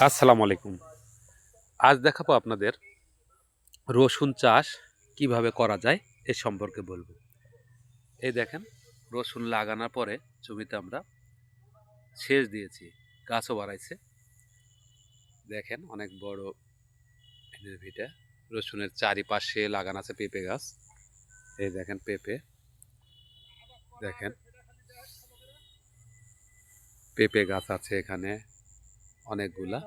আসসালামু আলাইকুম। আজ দেখাবো আপনাদের রসুন চাষ কিভাবে করা যায় এ সম্পর্কে বলবো। এই দেখেন, রসুন লাগানোর পরে জমিতে আমরা সেচ দিয়েছি, গাছও বাড়াইছে। দেখেন অনেক বড় ভিটা। রসুনের চারিপাশে লাগানো আছে পেঁপে গাছ। এই দেখেন পেঁপে, দেখেন পেঁপে গাছ আছে এখানে অনেকগুলা।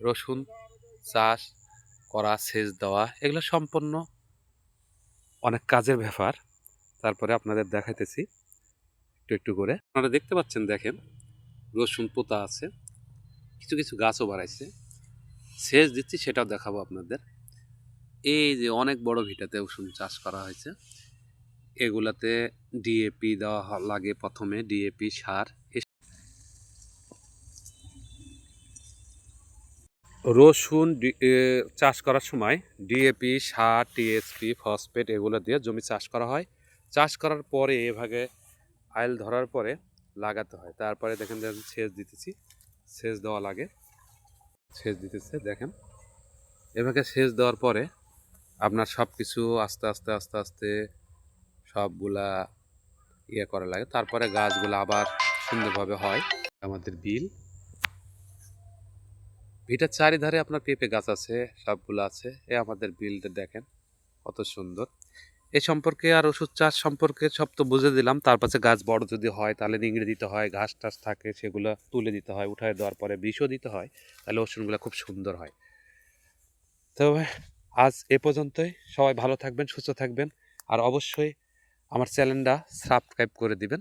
রসুন চাষ করা, সেচ দেওয়া এগুলো সম্পূর্ণ অনেক কাজের ব্যাপার। তারপরে আপনাদের দেখাইতেছি একটু একটু করে। আপনারা দেখতে পাচ্ছেন, দেখেন রসুন পোতা আছে, কিছু কিছু গাছও বাড়াইছে। সেচ দিচ্ছি সেটাও দেখাবো আপনাদের। এই যে অনেক বড় ভিটাতে রসুন চাষ করা হয়েছে, এগুলাতে ডিএপি দেওয়া লাগে প্রথমে, ডিএপি সার। রসুন চাষ করার সময় ডিএপি সার, টিএসপি, ফসফেট এগুলো দিয়ে জমি চাষ করা হয়। চাষ করার পরে এভাবে আইল ধরার পরে লাগাতে হয়। তারপরে দেখেন সেচ দিতেছি, সেচ দেওয়া লাগে, সেচ দিতেছে দেখেন। এভাবে সেচ দেওয়ার পরে আপনার সব কিছু আস্তে আস্তে আস্তে আস্তে সবগুলা করা লাগে। তারপরে গাছগুলো আবার সুন্দরভাবে হয়। আমাদের ভিটার চারিধারে আপনার পেঁপে গাছ আছে, সবগুলো আছে। আমাদের বিলটা দেখেন কত সুন্দর। এ সম্পর্কে আর ওষুধ চাষ সম্পর্কে সব তো বুঝে দিলাম। তার পাশে গাছ বড় যদি হয় তাহলে নিংড়ে দিতে হয়, ঘাস টাস থাকে সেগুলো তুলে দিতে হয়, উঠায় দেওয়ার পরে বিষও দিতে হয়, তাহলে ওষুধগুলো খুব সুন্দর হয়। তবে আজ এ পর্যন্তই। সবাই ভালো থাকবেন, সুস্থ থাকবেন, আর অবশ্যই আমার চ্যানেলটা সাবস্ক্রাইব করে দিবেন।